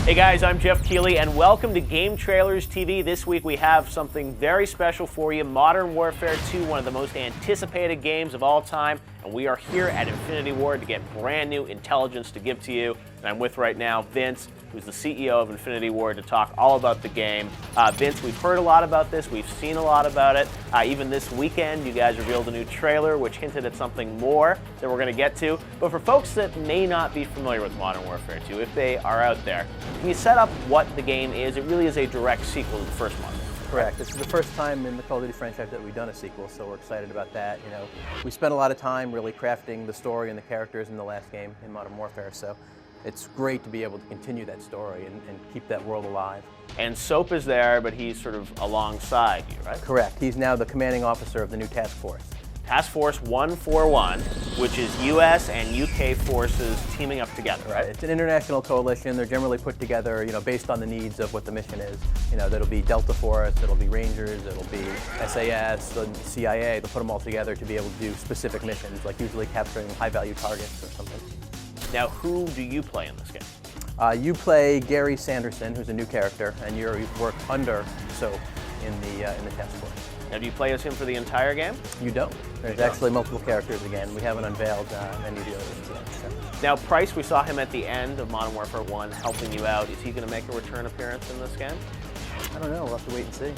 Hey guys, I'm Jeff Keighley and welcome to Game Trailers TV. This week we have something very special for you, Modern Warfare 2, one of the most anticipated games of all time, and we are here at Infinity Ward to get brand new intelligence to give to you. And I'm with right now Vince, who's the CEO of Infinity Ward, to talk all about the game. Vince, we've heard a lot about this, we've seen a lot about it. Even this weekend, you guys revealed a new trailer which hinted at something more that we're going to get to. But for folks that may not be familiar with Modern Warfare 2, if they are out there, can you set up what the game is? It really is a direct sequel to the first one. Correct. This is the first time in the Call of Duty franchise that we've done a sequel, so we're excited about that. You know, we spent a lot of time really crafting the story and the characters in the last game in Modern Warfare, so it's great to be able to continue that story and keep that world alive. And Soap is there, but he's sort of alongside you, right? Correct. He's now the commanding officer of the new task force. Task Force 141, which is U.S. and U.K. forces teaming up together, right? It's an international coalition. They're generally put together, you know, based on the needs of what the mission is. You know, that'll be Delta Force, it'll be Rangers, it'll be SAS, the CIA. They'll put them all together to be able to do specific missions, like usually capturing high-value targets or something. Now, who do you play in this game? You play Gary Sanderson, who's a new character, and you work under Soap in the task force. Now, do you play as him for the entire game? You don't. There's actually multiple characters again. We haven't unveiled any of the others yet. So. Now, Price, we saw him at the end of Modern Warfare 1 helping you out. Is he going to make a return appearance in this game? I don't know. We'll have to wait and see.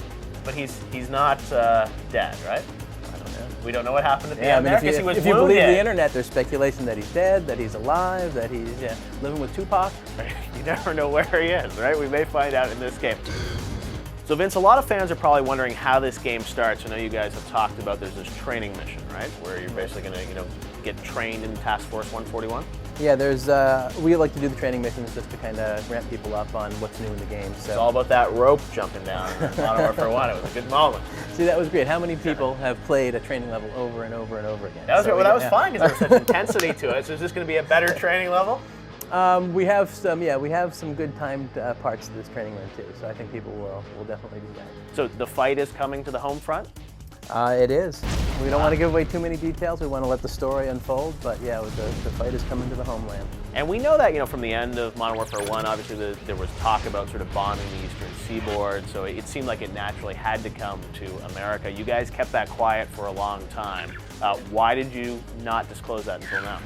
But he's not dead, right? I don't know. We don't know what happened at the Yeah, end I mean, there, because he was if you believe wounded. the internet, there's speculation that he's dead, that he's alive, that he's living with Tupac. You never know where he is, right? We may find out in this game. So Vince, a lot of fans are probably wondering how this game starts. I know you guys have talked about there's this training mission, right? Where you're basically going to, get trained in Task Force 141. Yeah, there's. We like to do the training missions just to kind of ramp people up on what's new in the game. So it's all about that rope jumping down in Modern Warfare 1. It was a good moment. See, that was great. How many people have played a training level over and over and over again? That was fun because there was such intensity to it. So is this going to be a better training level? We have some good timed parts to this training run too, so I think people will definitely do that. So the fight is coming to the home front? It is. We don't want to give away too many details. We want to let the story unfold, but yeah, the fight is coming to the homeland. And we know that, from the end of Modern Warfare 1, obviously there was talk about sort of bombing the Eastern Seaboard, so it seemed like it naturally had to come to America. You guys kept that quiet for a long time. Why did you not disclose that until now?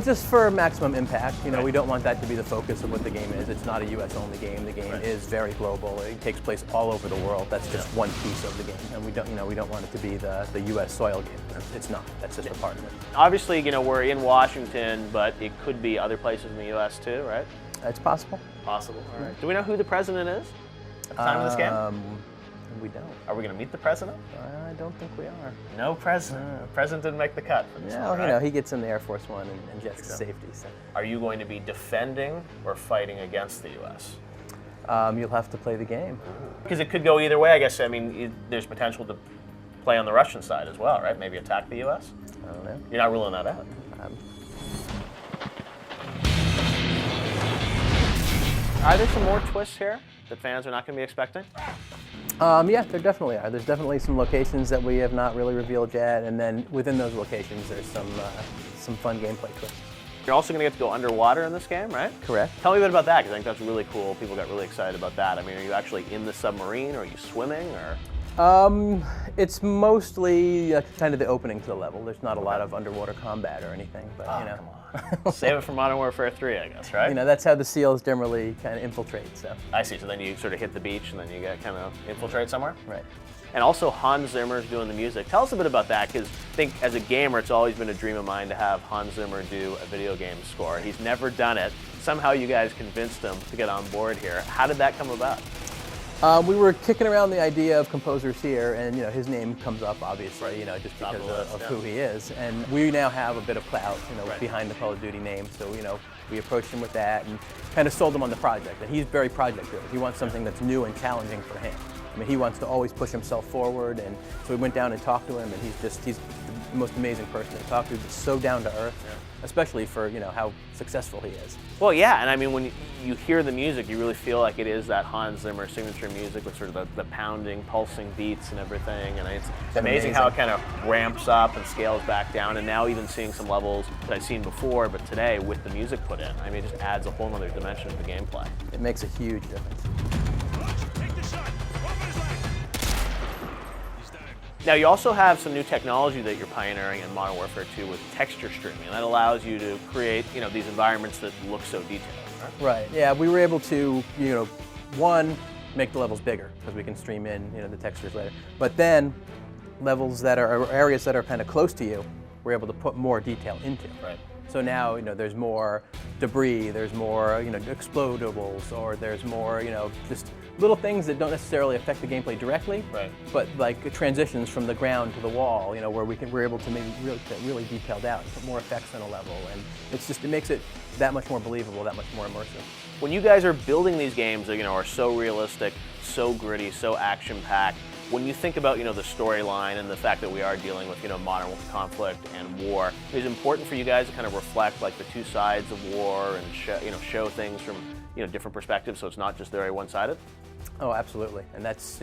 Just for maximum impact. Right. We don't want that to be the focus of what the game is. It's not a U.S.-only game. The game is very global. It takes place all over the world. That's just one piece of the game, and we don't want it to be the U.S. soil game. It's not. That's just a part of it. Obviously, we're in Washington, but it could be other places in the U.S. too, right? It's possible. Possible. All right. Do we know who the president is at the time of this game? We don't. Are we going to meet the president? I don't think we are. No president. The president didn't make the cut for this one, right? He gets in the Air Force One and jets to safety. So. Are you going to be defending or fighting against the U.S.? You'll have to play the game. Because it could go either way, I guess. I mean, there's potential to play on the Russian side as well, right? Maybe attack the U.S.? I don't know. You're not ruling that out? Are there some more twists here that fans are not going to be expecting? Yeah, there definitely are. There's definitely some locations that we have not really revealed yet, and then within those locations, there's some fun gameplay twists. You're also going to get to go underwater in this game, right? Correct. Tell me a bit about that, because I think that's really cool. People got really excited about that. I mean, are you actually in the submarine, or are you swimming, or? It's mostly kind of the opening to the level. There's not a lot of underwater combat or anything, but come on. Save it for Modern Warfare 3, I guess, right? That's how the SEALs generally kind of infiltrate. So. I see. So then you sort of hit the beach, and then you get kind of infiltrate somewhere. Right. And also Hans Zimmer's doing the music. Tell us a bit about that, because I think as a gamer, it's always been a dream of mine to have Hans Zimmer do a video game score. He's never done it. Somehow you guys convinced him to get on board here. How did that come about? We were kicking around the idea of composers here, and his name comes up obviously, just because of who he is. And we now have a bit of clout, behind the Call of Duty name. So we approached him with that and kind of sold him on the project. And he's very project-driven. He wants something that's new and challenging for him. I mean, he wants to always push himself forward, and so we went down and talked to him, and he's the most amazing person to talk to. He's so down to earth, especially for how successful he is. Well, yeah, and I mean, when you hear the music, you really feel like it is that Hans Zimmer signature music with sort of the pounding, pulsing beats and everything. And it's amazing how it kind of ramps up and scales back down. And now even seeing some levels that I've seen before, but today with the music put in, I mean, it just adds a whole other dimension to the gameplay. It makes a huge difference. Now, you also have some new technology that you're pioneering in Modern Warfare 2 with texture streaming, and that allows you to create, these environments that look so detailed. Right. Yeah, we were able to, one, make the levels bigger because we can stream in, the textures later. But then, levels that are areas that are kind of close to you, we're able to put more detail into. Right. So now, there's more debris, there's more, explodables, or there's more, just little things that don't necessarily affect the gameplay directly, but like transitions from the ground to the wall, where we're able to maybe really detailed out and put more effects on a level, and it makes it that much more believable, that much more immersive. When you guys are building these games that are so realistic, so gritty, so action-packed, when you think about the storyline and the fact that we are dealing with modern conflict and war, is it important for you guys to kind of reflect like the two sides of war and show things from different perspectives, so it's not just very one-sided? Oh, absolutely, and that's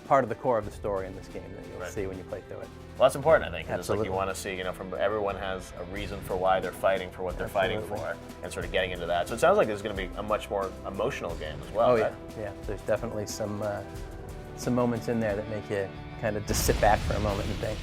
part of the core of the story in this game that you'll see when you play through it. Well, that's important, I think. It's like Absolutely. you want to see, from everyone has a reason for why they're fighting for what they're fighting for, and sort of getting into that. So it sounds like this is going to be a much more emotional game as well. Oh right? yeah. There's definitely some moments in there that make you kind of just sit back for a moment and think.